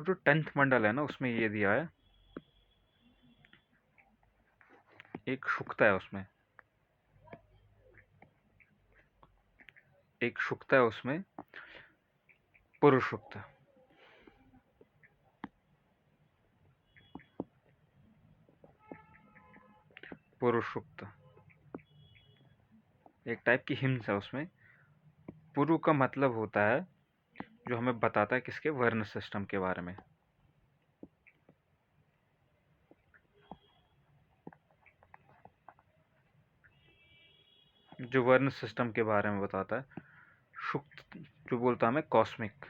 जो 10th मंडल है ना, उसमें ये दिया है, एक शुक्ता है उसमें, एक शुक्ता है उसमें, पुरुष शुक्ता। पुरुष शुक्ता एक टाइप की हिम्स है उसमें। पुरु का मतलब होता है जो हमें बताता है किसके, वर्ण सिस्टम के बारे में। जो वर्ण सिस्टम के बारे में बताता है। शुक्त जो बोलता है हमें कॉस्मिक,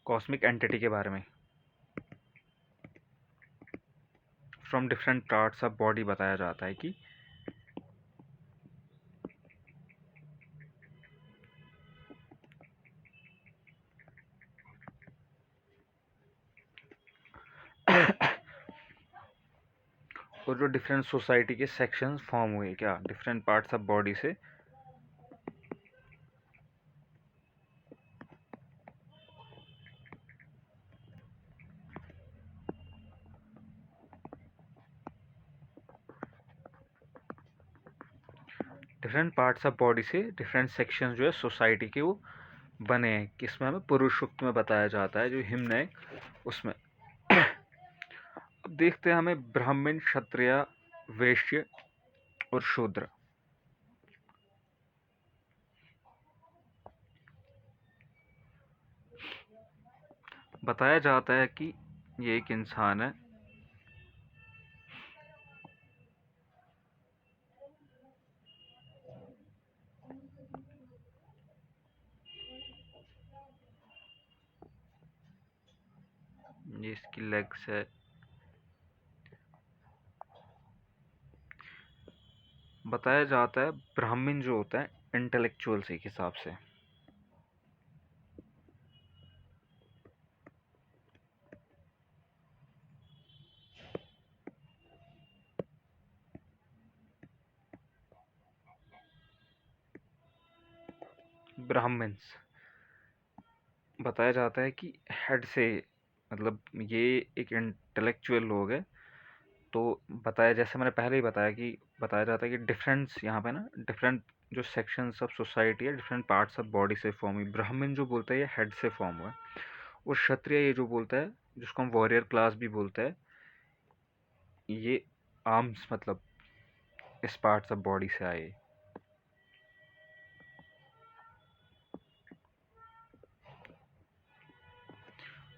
कॉस्मिक एंटिटी के बारे में। From different parts of body बताया जाता है कि और जो डिफरेंट सोसाइटी के सेक्शंस फॉर्म हुए क्या, डिफरेंट पार्ट्स ऑफ बॉडी से। डिफरेंट पार्ट्स ऑफ बॉडी से डिफरेंट सेक्शंस जो है सोसाइटी के वो बने हैं, किसमें हमें पुरुष सूक्त में बताया जाता है, जो हिम्न है उसमें। अब देखते हैं हमें ब्राह्मण, क्षत्रिय, वैश्य और शूद्र। बताया जाता है कि ये एक इंसान है, ये इसकी लेग्स है। बताया जाता है ब्राह्मण जो होता है इंटेलेक्चुअल से हिसाब से। ब्राह्मण्स बताया जाता है कि हेड से, मतलब ये एक इंटेलेक्चुअल लोग है। तो बताया, जैसे मैंने पहले ही बताया कि बताया जाता है कि डिफरेंस यहाँ पे ना, डिफरेंट जो सेक्शंस ऑफ सोसाइटी है डिफरेंट पार्ट्स ऑफ बॉडी से फॉर्म हुई। ब्राह्मण जो बोलता है ये हेड से फॉर्म हुआ है, और क्षत्रिय ये जो बोलता है, जिसको हम वॉरियर क्लास भी बोलते हैं, ये आर्म्स मतलब इस पार्ट्स ऑफ बॉडी से आए।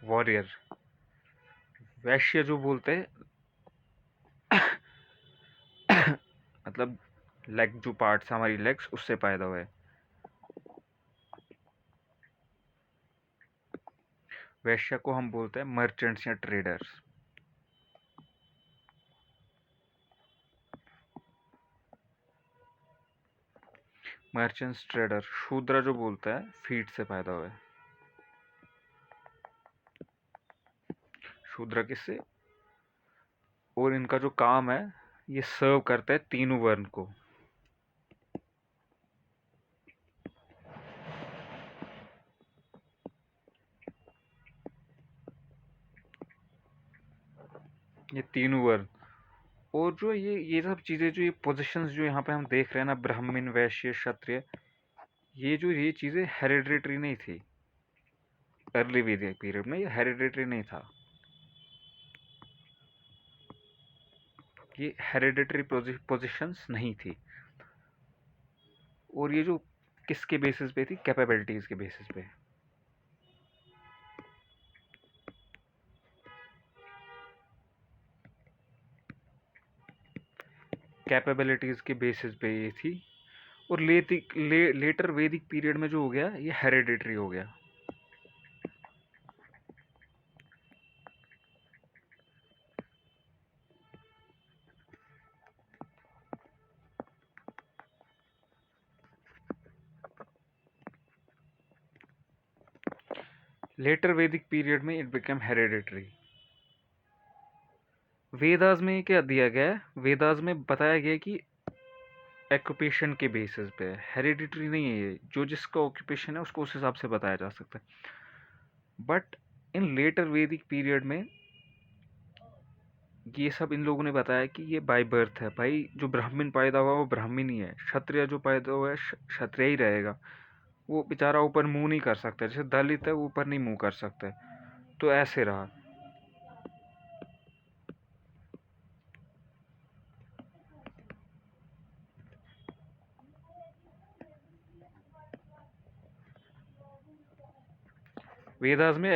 वॉरियर। वैश्य जो बोलते हैं मतलब लेग, जो पार्ट्स हमारी लेग्स उससे पैदा हुए। वैश्य को हम बोलते हैं मर्चेंट्स या ट्रेडर्स। Merchants, trader. शूद्र जो बोलता है फीट से पैदा हुए। शूद्र किससे, और इनका जो काम है ये सर्व करता है तीनों वर्ण को। ये तीनों वर्ण, और जो ये सब चीजें, जो ये पोजीशंस जो यहाँ पे हम देख रहे हैं ना, ब्राह्मण, वैश्य, क्षत्रिय, ये चीजें हेरिडिटरी नहीं थी। अर्ली वैदिक पीरियड में ये हेरिडिटरी नहीं था। ये हेरिडिटरी पोजीशंस नहीं थी। और ये जो किसके बेसिस पे थी, कैपेबिलिटीज के बेसिस पे। कैपेबिलिटीज के बेसिस पे ये थी। और लेटर वैदिक पीरियड में जो हो गया ये हेरिडिटरी हो गया। लेटर वैदिक पीरियड में इट बिकम हेरिडिटरी। वेदास में क्या दिया गया है, वेदास में बताया गया कि ऑक्यूपेशन के बेसिस पे है, हेरिडिटरी नहीं है ये। जो जिसका ऑक्यूपेशन है उसको उस हिसाब से बताया जा सकता है। बट इन लेटर वैदिक पीरियड में ये सब इन लोगों ने बताया कि ये बाय बर्थ है भाई, जो ब्राह्मण पैदा हुआ वो ब्राह्मण ही है, क्षत्रिय जो पैदा हुआ है क्षत्रिय ही रहेगा। वो बेचारा ऊपर मुंह नहीं कर सकता, जैसे दलित है वो ऊपर नहीं मुंह कर सकता। तो ऐसे रहा। वेदास में